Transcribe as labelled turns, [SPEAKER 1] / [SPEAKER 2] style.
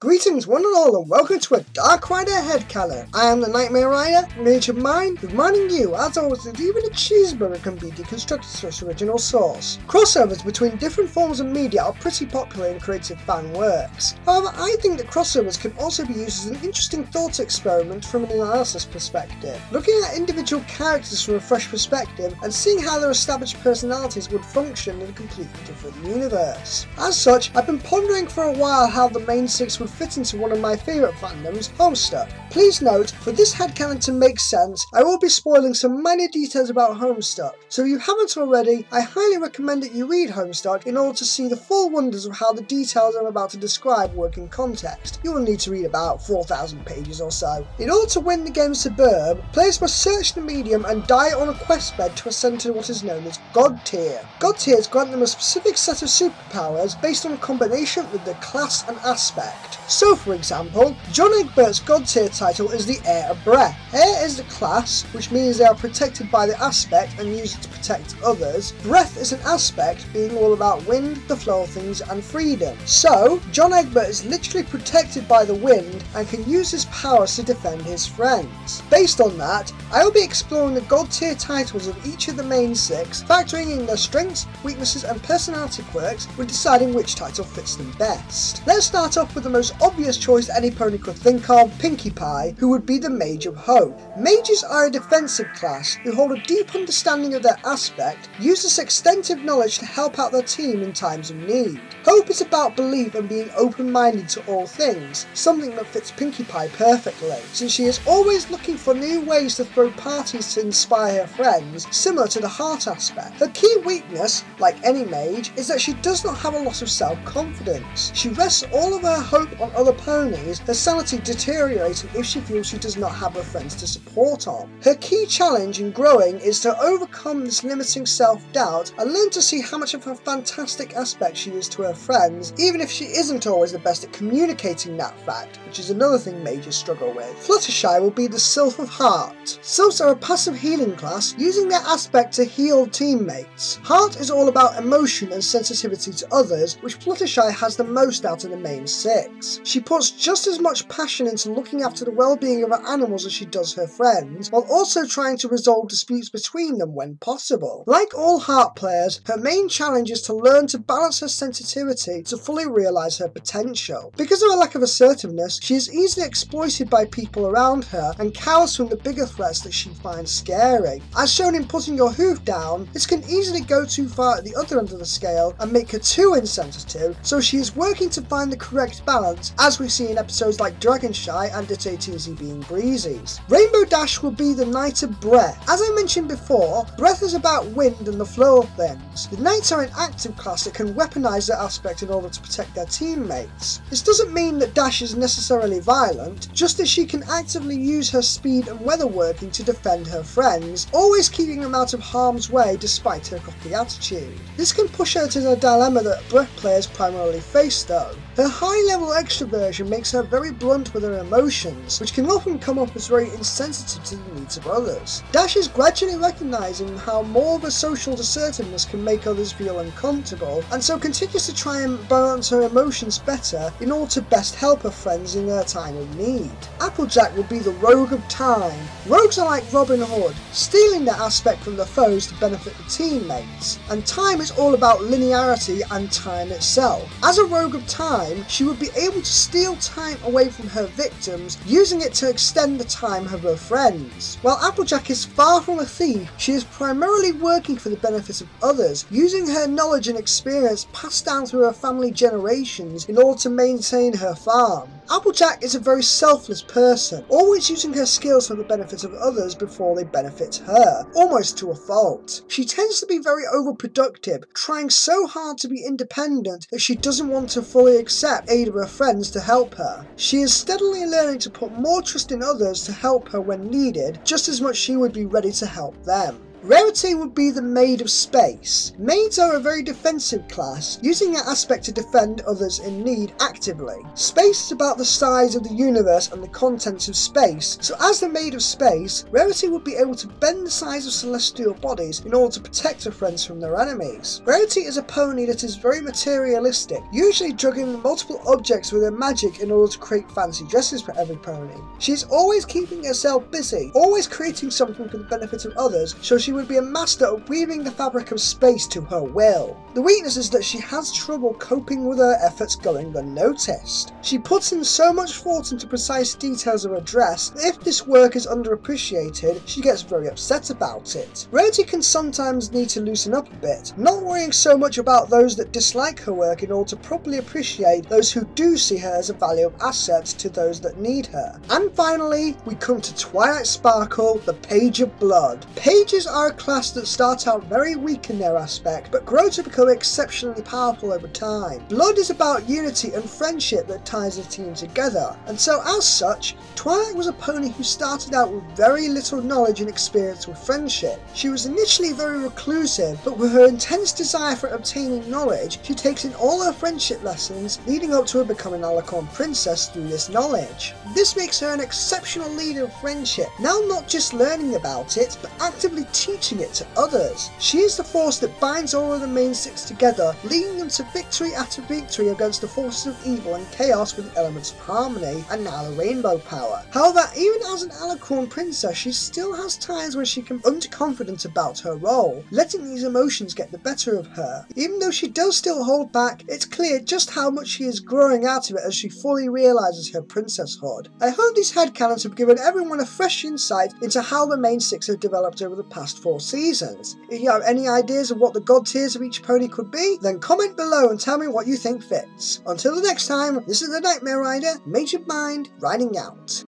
[SPEAKER 1] Greetings one and all, and welcome to a Dark Rider Headcanon. I am the Nightmare Rider, Mage of Mind, reminding you, as always, that even a cheeseburger can be deconstructed to its original source. Crossovers between different forms of media are pretty popular in creative fan works. However, I think that crossovers can also be used as an interesting thought experiment from an analysis perspective, looking at individual characters from a fresh perspective and seeing how their established personalities would function in a completely different universe. As such, I've been pondering for a while how the main six would fit into one of my favourite fandoms, Homestuck. Please note, for this headcanon to make sense, I will be spoiling some minor details about Homestuck, so if you haven't already, I highly recommend that you read Homestuck in order to see the full wonders of how the details I'm about to describe work in context. You will need to read about 4,000 pages or so. In order to win the game Sburb, players must search the medium and die on a quest bed to ascend to what is known as God Tier. God Tiers grant them a specific set of superpowers based on a combination with their class and aspect. So for example, John Egbert's God Tier title is the Air of Breath. Air is the class, which means they are protected by the aspect and use it to protect others. Breath is an aspect, being all about wind, the flow of things and freedom. So, John Egbert is literally protected by the wind and can use his powers to defend his friends. Based on that, I will be exploring the God Tier titles of each of the main six, factoring in their strengths, weaknesses and personality quirks when deciding which title fits them best. Let's start off with the most obvious choice any pony could think of, Pinkie Pie, who would be the Mage of Hope. Mages are a defensive class who hold a deep understanding of their aspect, use this extensive knowledge to help out their team in times of need. Hope is about belief and being open-minded to all things, something that fits Pinkie Pie perfectly, since she is always looking for new ways to throw parties to inspire her friends, similar to the heart aspect. Her key weakness, like any mage, is that she does not have a lot of self-confidence. She rests all of her hope on other ponies, her sanity deteriorating if she feels she does not have her friends to support on. Her key challenge in growing is to overcome this limiting self-doubt and learn to see how much of a fantastic aspect she is to her friends, even if she isn't always the best at communicating that fact, which is another thing mages struggle with. Fluttershy will be the Sylph of Heart. Sylphs are a passive healing class, using their aspect to heal teammates. Heart is all about emotion and sensitivity to others, which Fluttershy has the most out of the main six. She puts just as much passion into looking after the well-being of her animals as she does her friends, while also trying to resolve disputes between them when possible. Like all Heart players, her main challenge is to learn to balance her sensitivity to fully realise her potential. Because of her lack of assertiveness, she is easily exploited by people around her and cowers from the bigger threats that she finds scary. As shown in Putting Your Hoof Down, this can easily go too far at the other end of the scale and make her too insensitive, so she is working to find the correct balance, as we see in episodes like Dragonshy and Ditty being breezies. Rainbow Dash will be the Knight of Breath. As I mentioned before, breath is about wind and the flow of things. The Knights are an active class that can weaponise their aspect in order to protect their teammates. This doesn't mean that Dash is necessarily violent, just that she can actively use her speed and weatherworking to defend her friends, always keeping them out of harm's way despite her cocky attitude. This can push her to the dilemma that breath players primarily face though. Her high-level extroversion makes her very blunt with her emotions, which can often come off as very insensitive to the needs of others. Dash is gradually recognising how more of a social assertiveness can make others feel uncomfortable, and so continues to try and balance her emotions better in order to best help her friends in their time of need. Applejack will be the Rogue of Time. Rogues are like Robin Hood, stealing their aspect from their foes to benefit the teammates, and time is all about linearity and time itself. As a Rogue of Time, she would be able to steal time away from her victims, using it to extend the time of her friends. While Applejack is far from a thief, she is primarily working for the benefit of others, using her knowledge and experience passed down through her family generations in order to maintain her farm. Applejack is a very selfless person, always using her skills for the benefit of others before they benefit her, almost to a fault. She tends to be very overproductive, trying so hard to be independent that she doesn't want to fully accept aid of her friends to help her. She is steadily learning to put more trust in others to help her when needed, just as much she would be ready to help them. Rarity would be the Maid of Space. Maids are a very defensive class, using their aspect to defend others in need actively. Space is about the size of the universe and the contents of space, so as the Maid of Space, Rarity would be able to bend the size of celestial bodies in order to protect her friends from their enemies. Rarity is a pony that is very materialistic, usually juggling multiple objects with her magic in order to create fancy dresses for every pony. She is always keeping herself busy, always creating something for the benefit of others, so she would be a master of weaving the fabric of space to her will. The weakness is that she has trouble coping with her efforts going unnoticed. She puts in so much thought into precise details of her dress that if this work is underappreciated, she gets very upset about it. Rarity can sometimes need to loosen up a bit, not worrying so much about those that dislike her work in order to properly appreciate those who do see her as a valuable asset to those that need her. And finally, we come to Twilight Sparkle, the Page of Blood. Pages are a class that start out very weak in their aspect, but grow to become exceptionally powerful over time. Blood is about unity and friendship that ties the team together, and so as such, Twilight was a pony who started out with very little knowledge and experience with friendship. She was initially very reclusive, but with her intense desire for obtaining knowledge, she takes in all her friendship lessons, leading up to her becoming an Alicorn Princess through this knowledge. This makes her an exceptional leader of friendship, now not just learning about it, but actively teaching it to others. She is the force that binds all of the main six together, leading them to victory after victory against the forces of evil and chaos with the elements of harmony, and now the rainbow power. However, even as an Alicorn Princess, she still has times when she can be underconfident about her role, letting these emotions get the better of her. Even though she does still hold back, it's clear just how much she is growing out of it as she fully realises her princesshood. I hope these headcanons have given everyone a fresh insight into how the main six have developed over the past 4 seasons. If you have any ideas of what the god tiers of each pony could be, then comment below and tell me what you think fits. Until the next time, this is the Nightmare Rider, Mage of Mind, riding out.